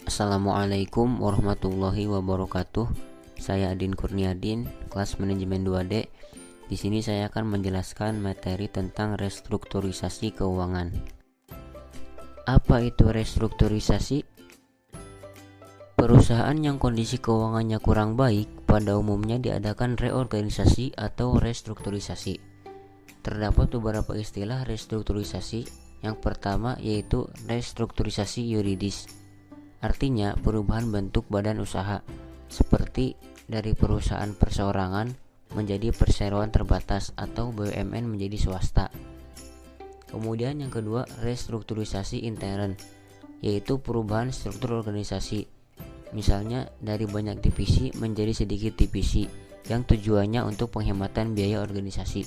Assalamualaikum warahmatullahi wabarakatuh. Saya Adin Kurniadin, kelas manajemen 2D. Di sini saya akan menjelaskan materi tentang restrukturisasi keuangan. Apa itu restrukturisasi? Perusahaan yang kondisi keuangannya kurang baik pada umumnya diadakan reorganisasi atau restrukturisasi. Terdapat beberapa istilah restrukturisasi. Yang pertama yaitu restrukturisasi yuridis. Artinya perubahan bentuk badan usaha, seperti dari perusahaan perseorangan menjadi perseroan terbatas atau BUMN menjadi swasta. Kemudian yang kedua, restrukturisasi intern, yaitu perubahan struktur organisasi. Misalnya dari banyak divisi menjadi sedikit divisi yang tujuannya untuk penghematan biaya organisasi.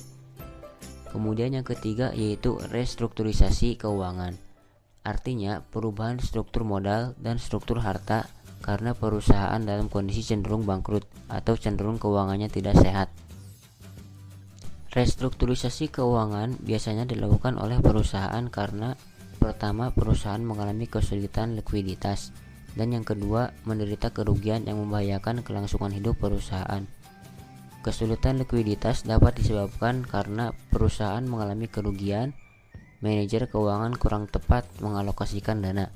Kemudian yang ketiga yaitu restrukturisasi keuangan. Artinya perubahan struktur modal dan struktur harta karena perusahaan dalam kondisi cenderung bangkrut atau cenderung keuangannya tidak sehat. Restrukturisasi keuangan biasanya dilakukan oleh perusahaan karena pertama, perusahaan mengalami kesulitan likuiditas, dan yang kedua, menderita kerugian yang membahayakan kelangsungan hidup perusahaan. Kesulitan likuiditas dapat disebabkan karena perusahaan mengalami kerugian, manajer keuangan kurang tepat mengalokasikan dana.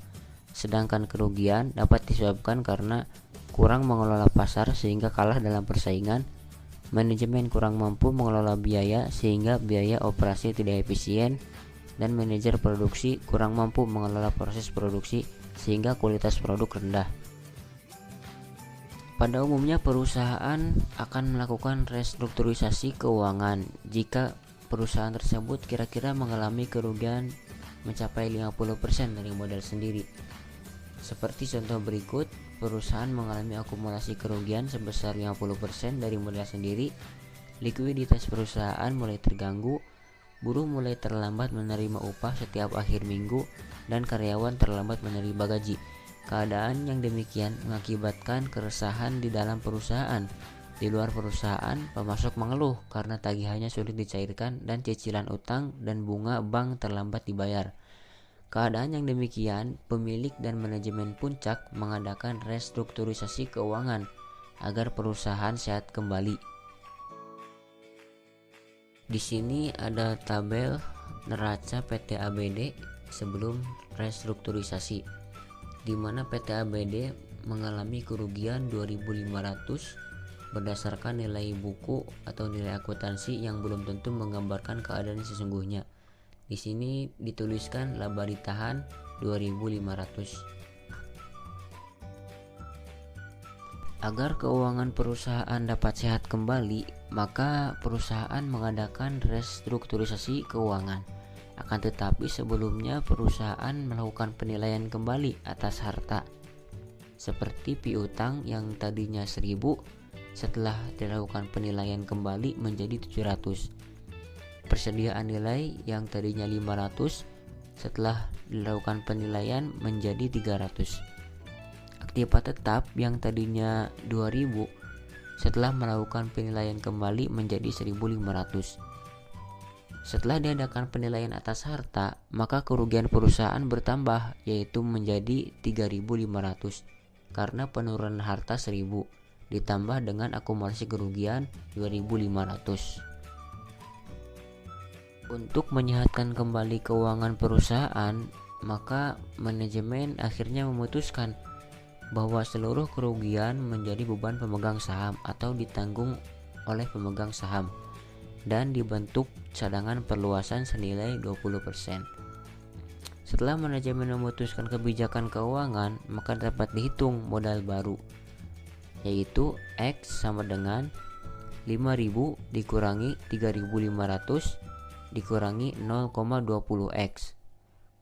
Sedangkan kerugian dapat disebabkan karena kurang mengelola pasar sehingga kalah dalam persaingan, manajemen kurang mampu mengelola biaya sehingga biaya operasi tidak efisien, dan manajer produksi kurang mampu mengelola proses produksi sehingga kualitas produk rendah. Pada umumnya perusahaan akan melakukan restrukturisasi keuangan jika perusahaan tersebut kira-kira mengalami kerugian mencapai 50% dari modal sendiri. Seperti contoh berikut, perusahaan mengalami akumulasi kerugian sebesar 50% dari modal sendiri, likuiditas perusahaan mulai terganggu, buruh mulai terlambat menerima upah setiap akhir minggu, dan karyawan terlambat menerima gaji. Keadaan yang demikian mengakibatkan keresahan di dalam perusahaan. Di luar perusahaan, pemasok mengeluh karena tagihannya sulit dicairkan dan cicilan utang dan bunga bank terlambat dibayar. Keadaan yang demikian, pemilik dan manajemen puncak mengadakan restrukturisasi keuangan agar perusahaan sehat kembali. Di sini ada tabel neraca PT ABD sebelum restrukturisasi, di mana PT ABD mengalami kerugian 2.500 berdasarkan nilai buku atau nilai akuntansi yang belum tentu menggambarkan keadaan sesungguhnya. Di sini dituliskan laba ditahan 2.500. Agar keuangan perusahaan dapat sehat kembali, maka perusahaan mengadakan restrukturisasi keuangan. Akan tetapi sebelumnya perusahaan melakukan penilaian kembali atas harta, seperti piutang yang tadinya 1.000 setelah dilakukan penilaian kembali menjadi 700. Persediaan nilai yang tadinya 500 setelah dilakukan penilaian menjadi 300. Aktiva tetap yang tadinya 2.000 setelah melakukan penilaian kembali menjadi 1.500. Setelah diadakan penilaian atas harta, maka kerugian perusahaan bertambah yaitu menjadi 3.500 karena penurunan harta 1.000 ditambah dengan akumulasi kerugian 2.500. Untuk menyehatkan kembali keuangan perusahaan, maka manajemen akhirnya memutuskan bahwa seluruh kerugian menjadi beban pemegang saham atau ditanggung oleh pemegang saham, dan dibentuk cadangan perluasan senilai 20%. Setelah manajemen memutuskan kebijakan keuangan, maka dapat dihitung modal baru, yaitu X sama dengan 5.000 dikurangi 3.500 dikurangi 0,20x.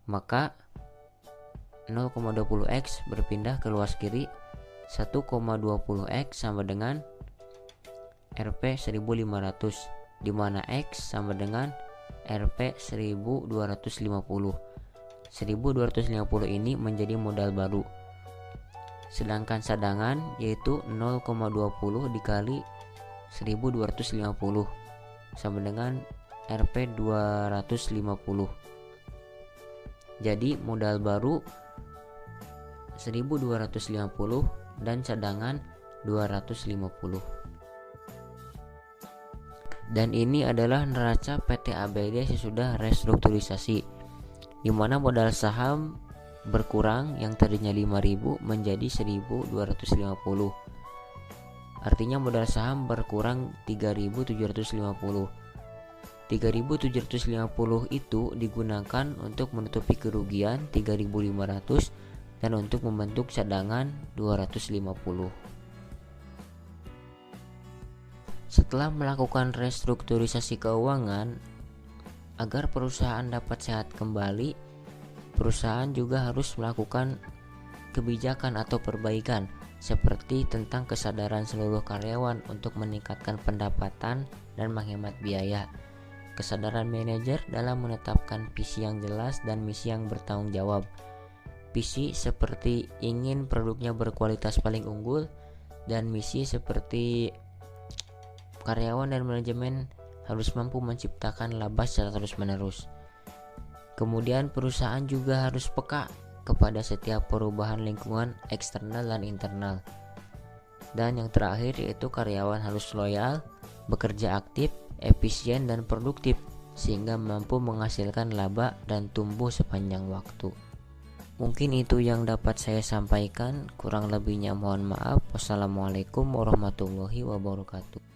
Maka 0,20x berpindah ke luas kiri, 1,20x sama dengan Rp 1.500, di mana X sama dengan Rp 1.250. 1.250 ini menjadi modal baru. Sedangkan cadangan yaitu 0,20 dikali 1.250 sama dengan Rp 250. Jadi modal baru 1.250 dan cadangan 250. Dan ini adalah neraca PT ABD sesudah restrukturisasi, di mana modal saham berkurang yang tadinya 5.000 menjadi 1.250. Artinya modal saham berkurang 3.750. 3.750 itu digunakan untuk menutupi kerugian 3.500 dan untuk membentuk cadangan 250. Setelah melakukan restrukturisasi keuangan, agar perusahaan dapat sehat kembali, perusahaan juga harus melakukan kebijakan atau perbaikan seperti tentang kesadaran seluruh karyawan untuk meningkatkan pendapatan dan menghemat biaya, kesadaran manajer dalam menetapkan visi yang jelas dan misi yang bertanggung jawab. Visi seperti ingin produknya berkualitas paling unggul, dan misi seperti karyawan dan manajemen harus mampu menciptakan laba secara terus-menerus. Kemudian perusahaan juga harus peka kepada setiap perubahan lingkungan eksternal dan internal. Dan yang terakhir yaitu karyawan harus loyal, bekerja aktif, efisien dan produktif sehingga mampu menghasilkan laba dan tumbuh sepanjang waktu. Mungkin itu yang dapat saya sampaikan, kurang lebihnya mohon maaf. Wassalamualaikum warahmatullahi wabarakatuh.